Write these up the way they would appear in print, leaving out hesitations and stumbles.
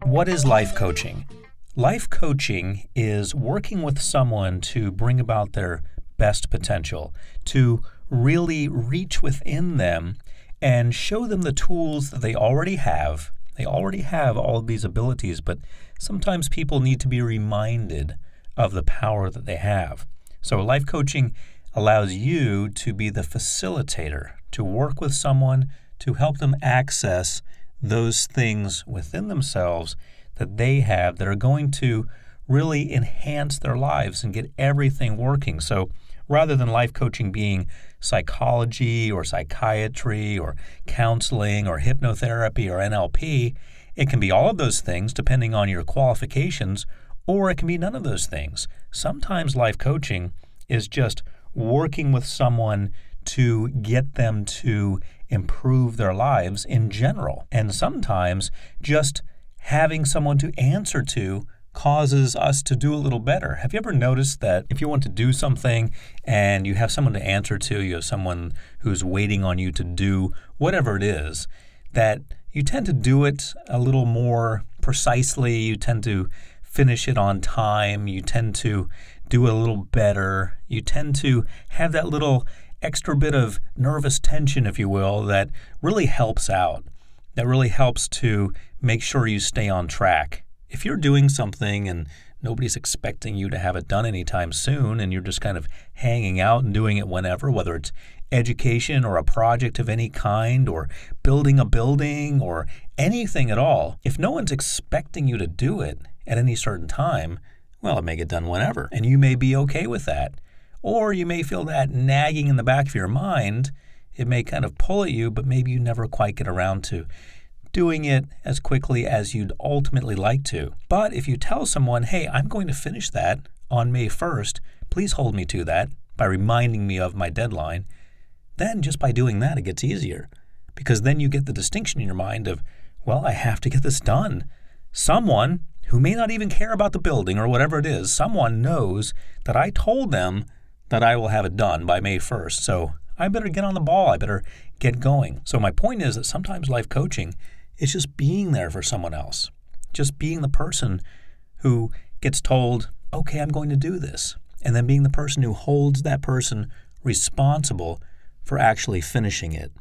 What is life coaching? Life coaching is working with someone to bring about their best potential, to really reach within them and show them the tools that they already have. They already have all of these abilities, but sometimes people need to be reminded of the power that they have. So life coaching allows you to be the facilitator, to work with someone to help them access those things within themselves that they have that are going to really enhance their lives and get everything working. So rather than life coaching being psychology or psychiatry or counseling or hypnotherapy or NLP, it can be all of those things depending on your qualifications, or it can be none of those things. Sometimes life coaching is just working with someone to get them to improve their lives in general. And sometimes just having someone to answer to causes us to do a little better. Have you ever noticed that if you want to do something and you have someone to answer to, you have someone who's waiting on you to do whatever it is, that you tend to do it a little more precisely, you tend to finish it on time, you tend to do it a little better, you tend to have that little extra bit of nervous tension, if you will, that really helps out, that really helps to make sure you stay on track. If you're doing something and nobody's expecting you to have it done anytime soon and you're just kind of hanging out and doing it whenever, whether it's education or a project of any kind or building a building or anything at all, if no one's expecting you to do it at any certain time, well, it may get done whenever, and you may be okay with that. Or you may feel that nagging in the back of your mind. It may kind of pull at you, but maybe you never quite get around to doing it as quickly as you'd ultimately like to. But if you tell someone, hey, I'm going to finish that on May 1st, please hold me to that by reminding me of my deadline, then just by doing that, it gets easier. Because then you get the distinction in your mind of, well, I have to get this done. Someone who may not even care about the building or whatever it is, someone knows that I told them that I will have it done by May 1st. So I better get on the ball. I better get going. So my point is that sometimes life coaching is just being there for someone else, just being the person who gets told, okay, I'm going to do this, and then being the person who holds that person responsible for actually finishing it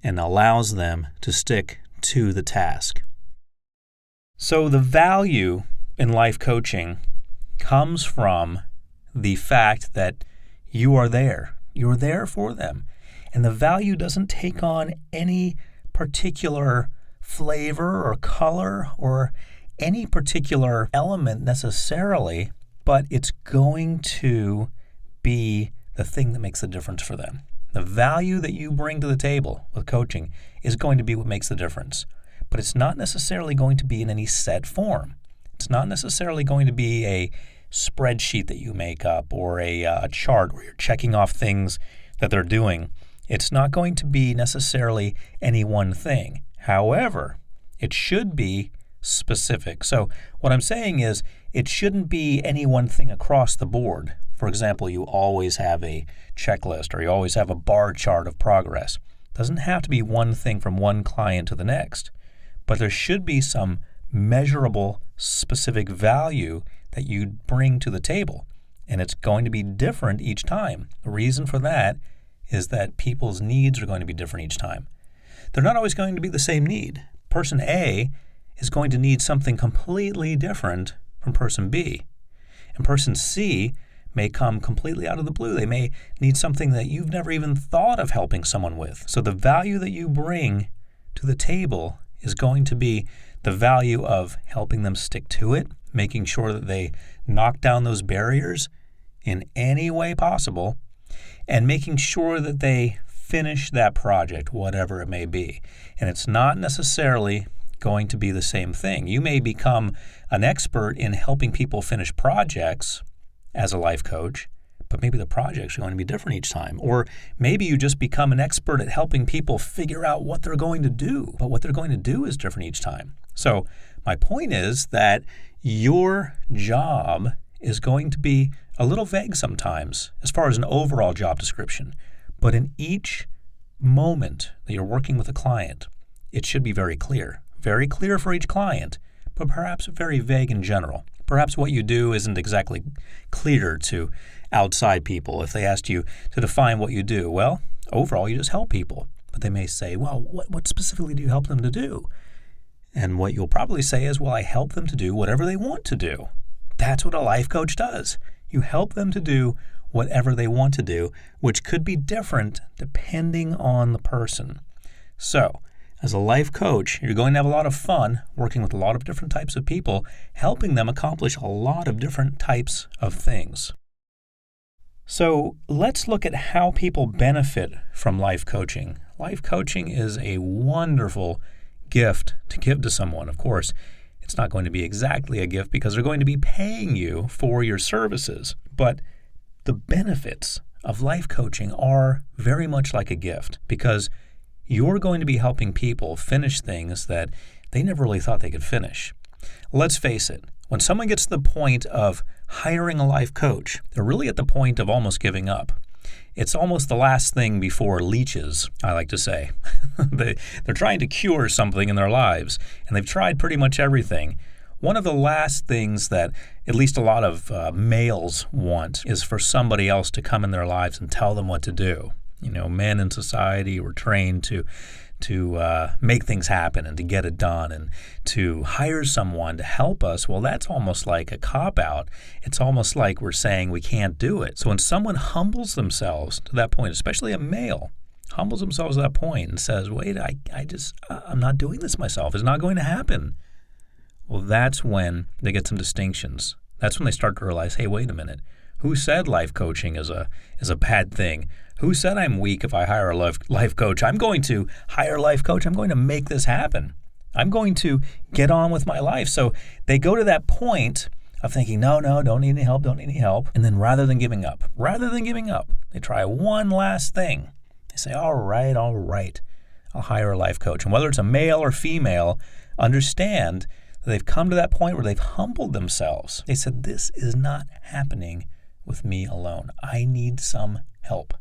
and allows them to stick to the task. So the value in life coaching comes from the fact that you are there. You're there for them. And the value doesn't take on any particular flavor or color or any particular element necessarily, but it's going to be the thing that makes the difference for them. The value that you bring to the table with coaching is going to be what makes the difference. But it's not necessarily going to be in any set form. It's not necessarily going to be a spreadsheet that you make up or a chart where you're checking off things that they're doing. It's not going to be necessarily any one thing. However, it should be specific. So what I'm saying is it shouldn't be any one thing across the board. For example, you always have a checklist or you always have a bar chart of progress. It doesn't have to be one thing from one client to the next, but there should be some measurable, specific value that you bring to the table, and it's going to be different each time. The reason for that is that people's needs are going to be different each time. They're not always going to be the same need. Person A is going to need something completely different from person B, and person C may come completely out of the blue. They may need something that you've never even thought of helping someone with. So the value that you bring to the table is going to be the value of helping them stick to it, making sure that they knock down those barriers in any way possible, and making sure that they finish that project, whatever it may be. And it's not necessarily going to be the same thing. You may become an expert in helping people finish projects as a life coach, but maybe the projects are going to be different each time. Or maybe you just become an expert at helping people figure out what they're going to do, but what they're going to do is different each time. So my point is that your job is going to be a little vague sometimes as far as an overall job description. But in each moment that you're working with a client, it should be very clear for each client, but perhaps very vague in general. Perhaps what you do isn't exactly clear to outside people. If they asked you to define what you do, well, overall you just help people. But they may say, well, what specifically do you help them to do? And what you'll probably say is, well, I help them to do whatever they want to do. That's what a life coach does. You help them to do whatever they want to do, which could be different depending on the person. So, as a life coach, you're going to have a lot of fun working with a lot of different types of people, helping them accomplish a lot of different types of things. So let's look at how people benefit from life coaching. Life coaching is a wonderful gift to give to someone. Of course, it's not going to be exactly a gift because they're going to be paying you for your services. But the benefits of life coaching are very much like a gift because you're going to be helping people finish things that they never really thought they could finish. Let's face it, when someone gets to the point of hiring a life coach, they're really at the point of almost giving up. It's almost the last thing before leeches, I like to say. They're trying to cure something in their lives, and they've tried pretty much everything. One of the last things that at least a lot of males want is for somebody else to come in their lives and tell them what to do. You know, men in society were trained to make things happen and to get it done and to hire someone to help us. Well, that's almost like a cop-out. It's almost like we're saying we can't do it. So when someone humbles themselves to that point, especially a male, humbles themselves to that point and says, wait, I'm not doing this myself. It's not going to happen. Well, that's when they get some distinctions. That's when they start to realize, hey, wait a minute. Who said life coaching is a bad thing? Who said I'm weak if I hire a life coach? I'm going to hire a life coach. I'm going to make this happen. I'm going to get on with my life. So they go to that point of thinking, no, don't need any help. And then rather than giving up, they try one last thing. They say, all right, I'll hire a life coach. And whether it's a male or female, understand that they've come to that point where they've humbled themselves. They said, this is not happening with me alone. I need some help.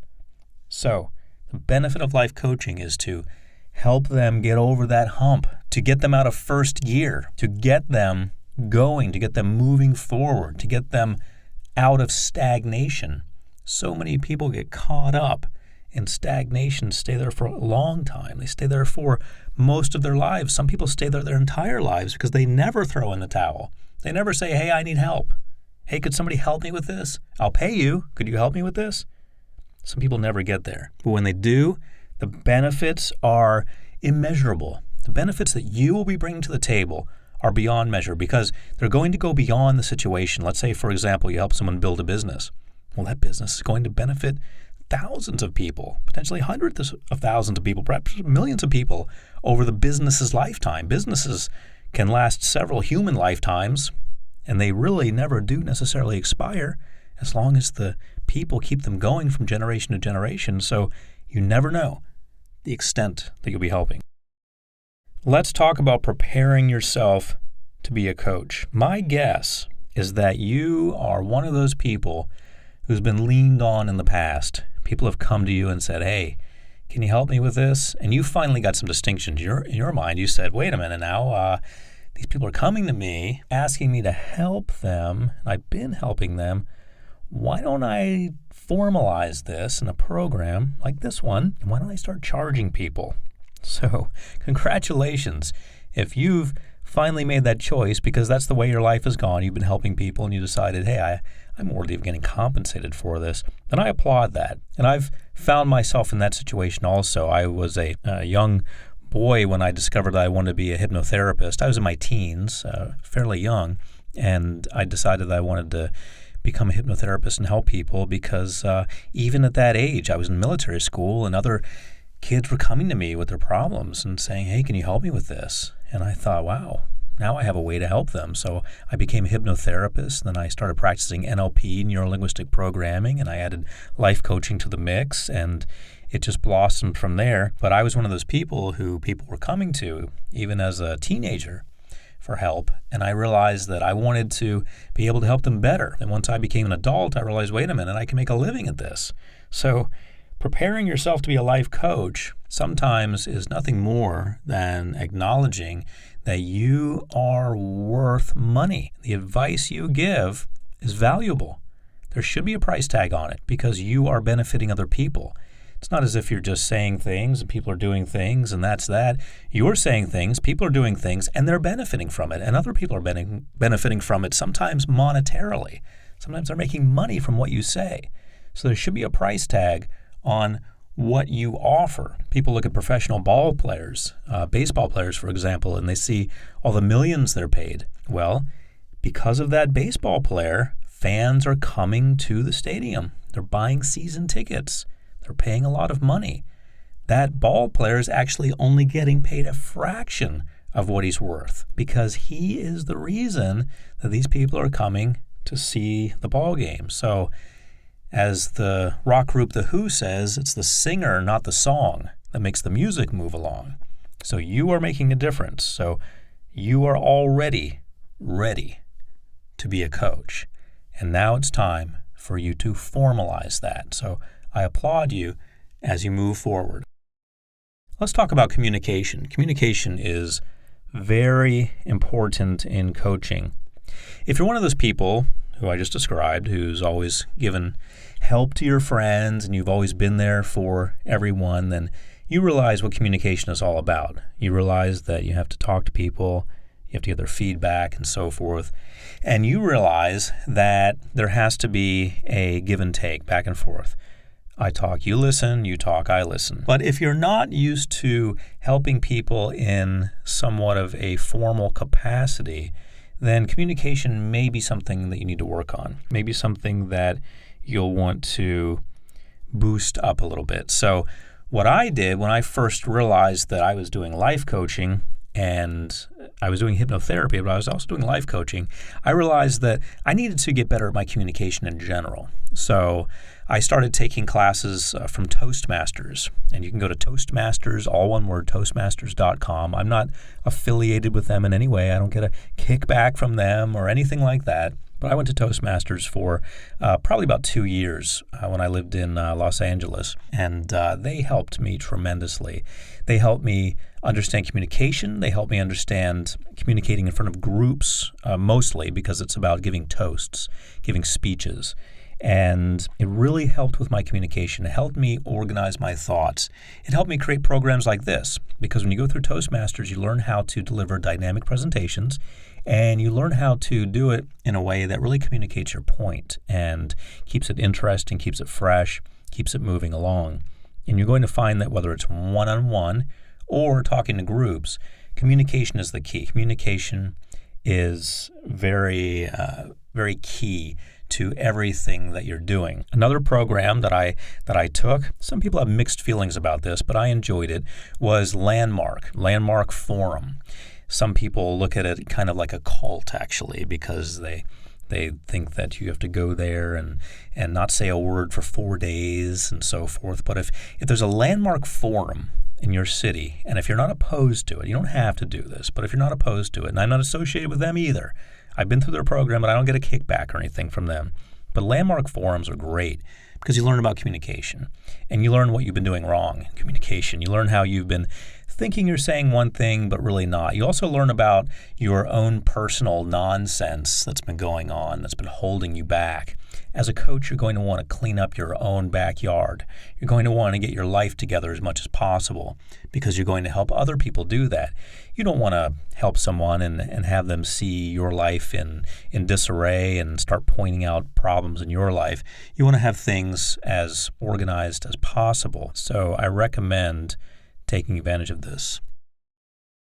So the benefit of life coaching is to help them get over that hump, to get them out of first gear, to get them going, to get them moving forward, to get them out of stagnation. So many people get caught up in stagnation, stay there for a long time. They stay there for most of their lives. Some people stay there their entire lives because they never throw in the towel. They never say, hey, I need help. Hey, could somebody help me with this? I'll pay you. Could you help me with this? Some people never get there. But when they do, the benefits are immeasurable. The benefits that you will be bringing to the table are beyond measure because they're going to go beyond the situation. Let's say, for example, you help someone build a business. Well, that business is going to benefit thousands of people, potentially hundreds of thousands of people, perhaps millions of people over the business's lifetime. Businesses can last several human lifetimes, and they really never do necessarily expire as long as the people keep them going from generation to generation. So you never know the extent that you'll be helping. Let's talk about preparing yourself to be a coach. My guess is that you are one of those people who's been leaned on in the past. People have come to you and said, hey, can you help me with this? And you finally got some distinctions. In your mind, you said, wait a minute now, these people are coming to me, asking me to help them, and I've been helping them. Why don't I formalize this in a program like this one? And why don't I start charging people? So congratulations. If you've finally made that choice because that's the way your life has gone, you've been helping people and you decided, hey, I'm worthy of getting compensated for this, then I applaud that. And I've found myself in that situation also. I was a young boy when I discovered that I wanted to be a hypnotherapist. I was in my teens, fairly young, and I decided that I wanted to become a hypnotherapist and help people because even at that age, I was in military school and other kids were coming to me with their problems and saying, hey, can you help me with this? And I thought, wow, now I have a way to help them. So I became a hypnotherapist. Then I started practicing NLP, neuro-linguistic programming, and I added life coaching to the mix, and it just blossomed from there. But I was one of those people who people were coming to, even as a teenager, for help, and I realized that I wanted to be able to help them better. And once I became an adult, I realized, wait a minute, I can make a living at this. So preparing yourself to be a life coach sometimes is nothing more than acknowledging that you are worth money. The advice you give is valuable. There should be a price tag on it because you are benefiting other people. It's not as if you're just saying things and people are doing things and that's that. You're saying things, people are doing things, and they're benefiting from it, and other people are benefiting from it, sometimes monetarily. Sometimes they're making money from what you say. So there should be a price tag on what you offer. People look at professional ball players, baseball players, for example, and they see all the millions they're paid. Well, because of that baseball player, fans are coming to the stadium. They're buying season tickets. They're paying a lot of money. That ball player is actually only getting paid a fraction of what he's worth because he is the reason that these people are coming to see the ball game. So as the rock group The Who says, it's the singer, not the song, that makes the music move along. So you are making a difference. So you are already ready to be a coach. And now it's time for you to formalize that. So I applaud you as you move forward. Let's talk about communication. Communication is very important in coaching. If you're one of those people who I just described, who's always given help to your friends and you've always been there for everyone, then you realize what communication is all about. You realize that you have to talk to people, you have to get their feedback and so forth. And you realize that there has to be a give and take, back and forth. I talk, you listen, you talk, I listen. But if you're not used to helping people in somewhat of a formal capacity, then communication may be something that you need to work on, maybe something that you'll want to boost up a little bit. So what I did when I first realized that I was doing life coaching and I was doing hypnotherapy, but I was also doing life coaching, I realized that I needed to get better at my communication in general. So I started taking classes from Toastmasters, and you can go to Toastmasters, all one word, Toastmasters.com. I'm not affiliated with them in any way. I don't get a kickback from them or anything like that. But I went to Toastmasters for probably about 2 years when I lived in Los Angeles, and they helped me tremendously. They helped me understand communication. They helped me understand communicating in front of groups, mostly because it's about giving toasts, giving speeches. And it really helped with my communication. It helped me organize my thoughts. It helped me create programs like this, because when you go through Toastmasters, you learn how to deliver dynamic presentations, and you learn how to do it in a way that really communicates your point and keeps it interesting, keeps it fresh, keeps it moving along. And you're going to find that whether it's one-on-one or talking to groups, communication is the key. Communication is very, very key to everything that you're doing. Another program that I took, some people have mixed feelings about this, but I enjoyed it, was Landmark Forum. Some people look at it kind of like a cult, actually, because they think that you have to go there and not say a word for 4 days and so forth. But if there's a Landmark Forum in your city, and if you're not opposed to it, you don't have to do this, but if you're not opposed to it, and I'm not associated with them either, I've been through their program, but I don't get a kickback or anything from them. But Landmark Forums are great because you learn about communication, and you learn what you've been doing wrong in communication. You learn how you've been thinking you're saying one thing, but really not. You also learn about your own personal nonsense that's been going on, that's been holding you back. As a coach, you're going to want to clean up your own backyard. You're going to want to get your life together as much as possible because you're going to help other people do that. You don't want to help someone and have them see your life in disarray and start pointing out problems in your life. You want to have things as organized as possible. So I recommend taking advantage of this.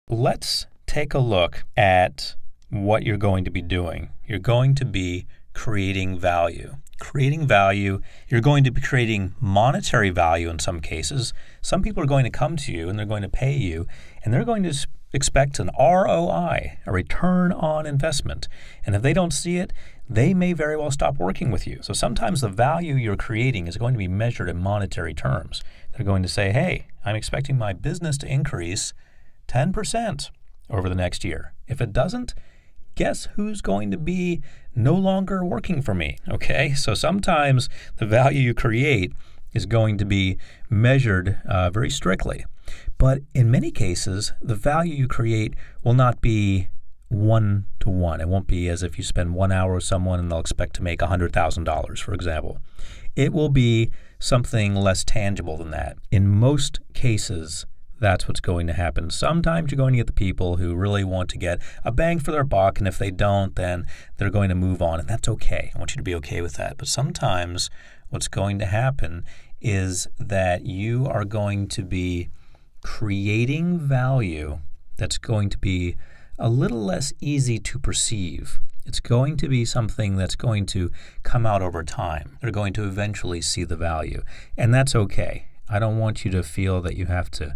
Let's take a look at what you're going to be doing. You're going to be creating value. Creating value, you're going to be creating monetary value in some cases. Some people are going to come to you and they're going to pay you, and they're going to expect an ROI, a return on investment. And if they don't see it, they may very well stop working with you. So sometimes the value you're creating is going to be measured in monetary terms. They're going to say, hey, I'm expecting my business to increase 10%. over the next year? If it doesn't, guess who's going to be no longer working for me, okay? So sometimes the value you create is going to be measured very strictly. But in many cases, the value you create will not be one-to-one. It won't be as if you spend 1 hour with someone and they'll expect to make $100,000, for example. It will be something less tangible than that. In most cases, that's what's going to happen. Sometimes you're going to get the people who really want to get a bang for their buck, and if they don't, then they're going to move on, and that's okay. I want you to be okay with that. But sometimes what's going to happen is that you are going to be creating value that's going to be a little less easy to perceive. It's going to be something that's going to come out over time. They're going to eventually see the value, and that's okay. I don't want you to feel that you have to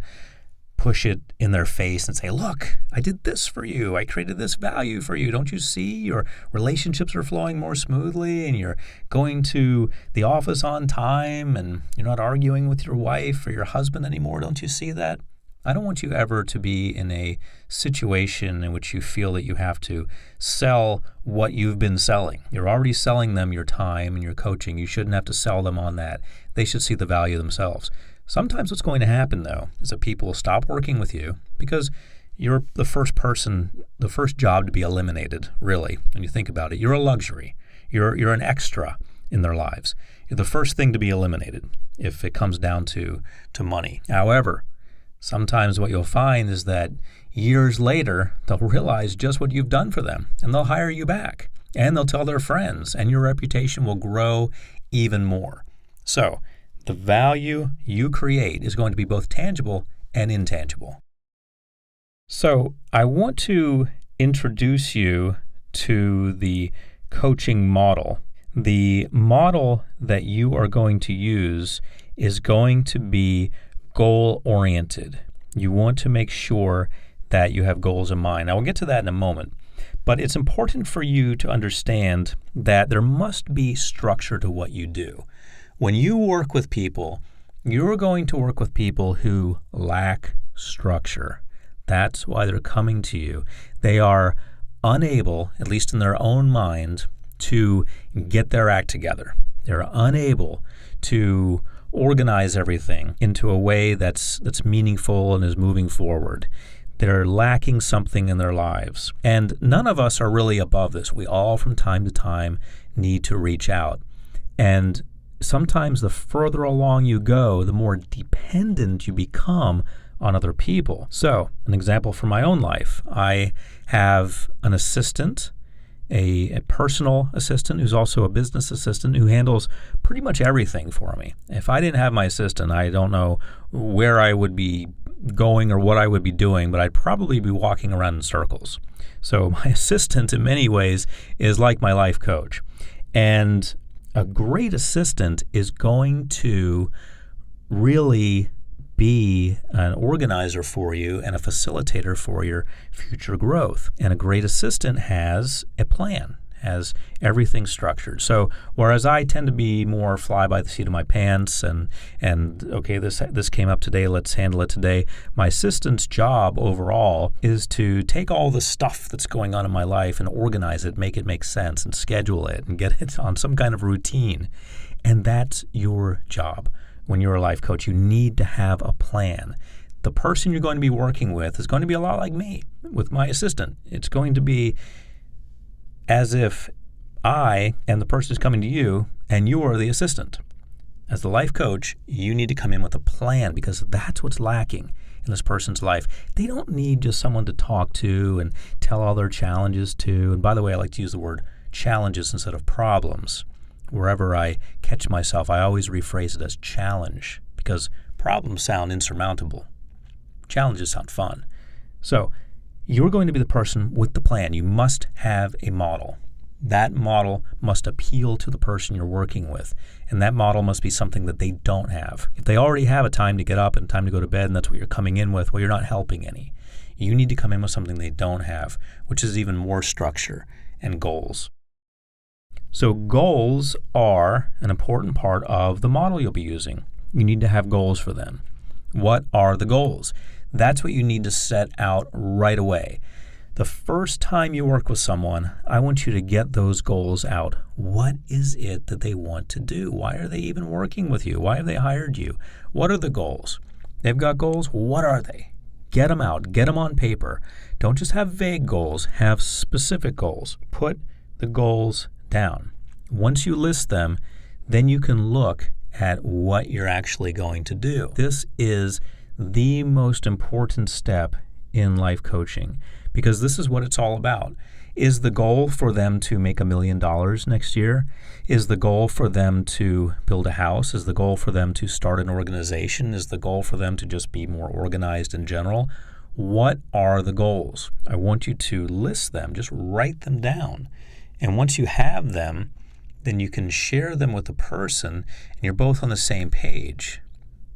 push it in their face and say, look, I did this for you. I created this value for you. Don't you see your relationships are flowing more smoothly and you're going to the office on time and you're not arguing with your wife or your husband anymore? Don't you see that? I don't want you ever to be in a situation in which you feel that you have to sell what you've been selling. You're already selling them your time and your coaching. You shouldn't have to sell them on that. They should see the value themselves. Sometimes what's going to happen, though, is that people will stop working with you because you're the first job to be eliminated, really, when you think about it. You're a luxury. You're an extra in their lives. You're the first thing to be eliminated if it comes down to money. However, sometimes what you'll find is that years later, they'll realize just what you've done for them, and they'll hire you back, and they'll tell their friends, and your reputation will grow even more. So, the value you create is going to be both tangible and intangible. So, I want to introduce you to the coaching model. The model that you are going to use is going to be goal-oriented. You want to make sure that you have goals in mind. I will get to that in a moment. But it's important for you to understand that there must be structure to what you do. When you work with people, you're going to work with people who lack structure. That's why they're coming to you. They are unable, at least in their own mind, to get their act together. They're unable to organize everything into a way that's meaningful and is moving forward. They're lacking something in their lives. And none of us are really above this. We all, from time to time, need to reach out. And sometimes the further along you go, the more dependent you become on other people. So, an example from my own life. I have an assistant, a personal assistant who's also a business assistant who handles pretty much everything for me. If I didn't have my assistant, I don't know where I would be going or what I would be doing, but I'd probably be walking around in circles. So my assistant in many ways is like my life coach. And a great assistant is going to really be an organizer for you and a facilitator for your future growth. And a great assistant has a plan, has everything structured. So whereas I tend to be more fly by the seat of my pants and okay, this came up today, let's handle it today. My assistant's job overall is to take all the stuff that's going on in my life and organize it, make it make sense, and schedule it and get it on some kind of routine. And that's your job. When you're a life coach, you need to have a plan. The person you're going to be working with is going to be a lot like me with my assistant. It's going to be as if I am the person who's coming to you and you're the assistant. As the life coach, you need to come in with a plan because that's what's lacking in this person's life. They don't need just someone to talk to and tell all their challenges to. And by the way, I like to use the word challenges instead of problems. Wherever I catch myself, I always rephrase it as challenge because problems sound insurmountable. Challenges sound fun. So you're going to be the person with the plan. You must have a model. That model must appeal to the person you're working with. And that model must be something that they don't have. If they already have a time to get up and time to go to bed and that's what you're coming in with, well, you're not helping any. You need to come in with something they don't have, which is even more structure and goals. So goals are an important part of the model you'll be using. You need to have goals for them. What are the goals? That's what you need to set out right away. The first time you work with someone, I want you to get those goals out. What is it that they want to do? Why are they even working with you? Why have they hired you? What are the goals? They've got goals. What are they? Get them out. Get them on paper. Don't just have vague goals. Have specific goals. Put the goals down. Once you list them, then you can look at what you're actually going to do. This is the most important step in life coaching, because this is what it's all about. Is the goal for them to make $1 million next year? Is the goal for them to build a house? Is the goal for them to start an organization? Is the goal for them to just be more organized in general? What are the goals? I want you to list them. Just write them down. And once you have them, then you can share them with the person, and you're both on the same page.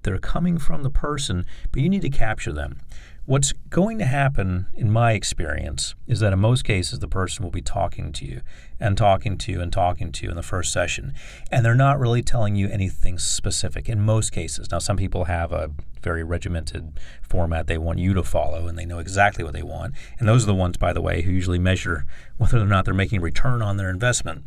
They're coming from the person, but you need to capture them. What's going to happen, in my experience, is that in most cases the person will be talking to you and talking to you and talking to you in the first session, and they're not really telling you anything specific in most cases. Now, some people have a very regimented format they want you to follow, and they know exactly what they want. And those are the ones, by the way, who usually measure whether or not they're making return on their investment.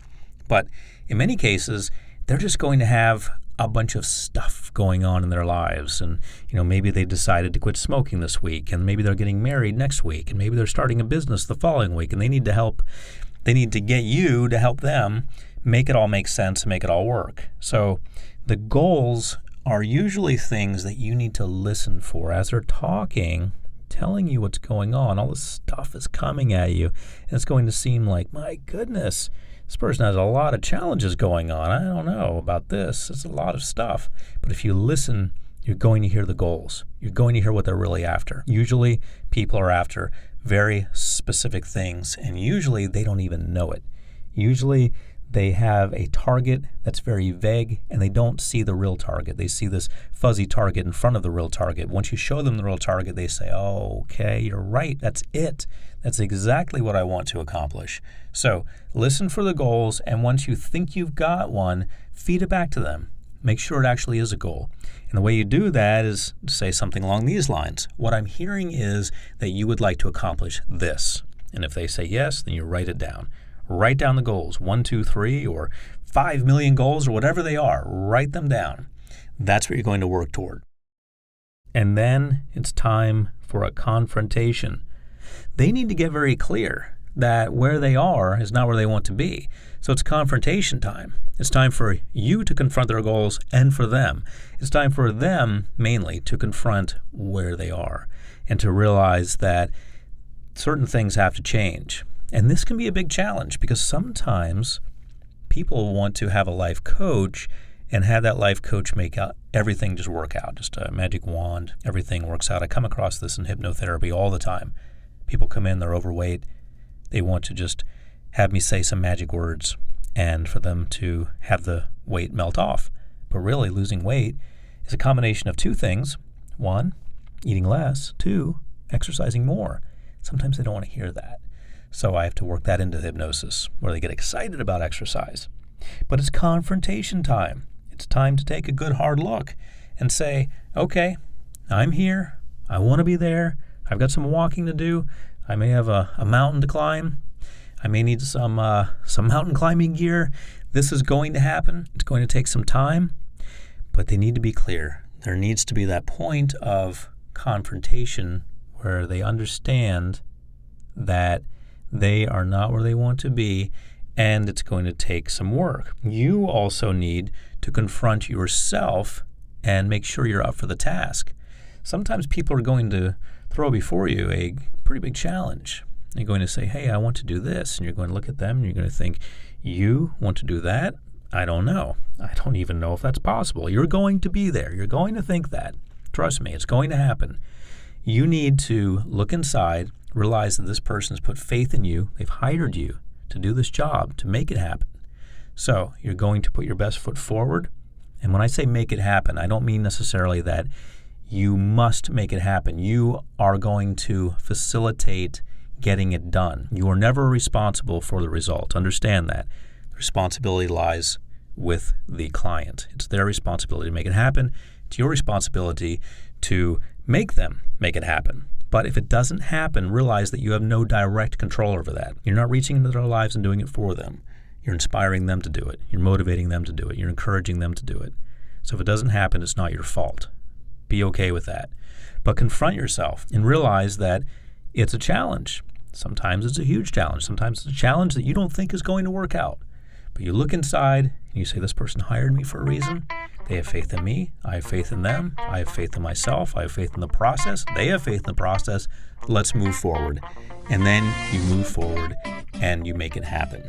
But in many cases, they're just going to have a bunch of stuff going on in their lives. And, maybe they decided to quit smoking this week, and maybe they're getting married next week, and maybe they're starting a business the following week, and they need to get you to help them make it all make sense and make it all work. So the goals are usually things that you need to listen for as they're talking, telling you what's going on. All this stuff is coming at you, and it's going to seem like, my goodness, this person has a lot of challenges going on. I don't know about this. It's a lot of stuff. But if you listen, you're going to hear the goals. You're going to hear what they're really after. Usually, people are after very specific things, and usually they don't even know it. Usually, they have a target that's very vague, and they don't see the real target. They see this fuzzy target in front of the real target. Once you show them the real target, they say, oh, okay, you're right. That's it. That's exactly what I want to accomplish. So listen for the goals, and once you think you've got one, feed it back to them. Make sure it actually is a goal. And the way you do that is to say something along these lines. What I'm hearing is that you would like to accomplish this. And if they say yes, then you write it down. Write down the goals, 1, 2, 3, or 5 million goals, or whatever they are. Write them down. That's what you're going to work toward. And then it's time for a confrontation. They need to get very clear that where they are is not where they want to be. So it's confrontation time. It's time for you to confront their goals and for them. It's time for them, mainly, to confront where they are and to realize that certain things have to change. And this can be a big challenge because sometimes people want to have a life coach and have that life coach make everything just work out, just a magic wand, everything works out. I come across this in hypnotherapy all the time. People come in, they're overweight. They want to just have me say some magic words and for them to have the weight melt off. But really, losing weight is a combination of two things. 1, eating less. 2, exercising more. Sometimes they don't want to hear that. So I have to work that into hypnosis where they get excited about exercise. But it's confrontation time. It's time to take a good hard look and say, okay, I'm here. I want to be there. I've got some walking to do. I may have a mountain to climb. I may need some mountain climbing gear. This is going to happen. It's going to take some time, but they need to be clear. There needs to be that point of confrontation where they understand that they are not where they want to be, and it's going to take some work. You also need to confront yourself and make sure you're up for the task. Sometimes people are going to throw before you a pretty big challenge. They're going to say, hey, I want to do this. And you're going to look at them and you're going to think, you want to do that? I don't know. I don't even know if that's possible. You're going to be there. You're going to think that. Trust me, it's going to happen. You need to look inside, realize that this person has put faith in you. They've hired you to do this job, to make it happen. So you're going to put your best foot forward. And when I say make it happen, I don't mean necessarily that you must make it happen. You are going to facilitate getting it done. You are never responsible for the result. Understand that. The responsibility lies with the client. It's their responsibility to make it happen. It's your responsibility to make them make it happen. But if it doesn't happen, realize that you have no direct control over that. You're not reaching into their lives and doing it for them. You're inspiring them to do it. You're motivating them to do it. You're encouraging them to do it. So if it doesn't happen, it's not your fault. Be okay with that. But confront yourself and realize that it's a challenge. Sometimes it's a huge challenge. Sometimes it's a challenge that you don't think is going to work out. But you look inside and you say, this person hired me for a reason. They have faith in me. I have faith in them. I have faith in myself. I have faith in the process. They have faith in the process. Let's move forward. And then you move forward and you make it happen.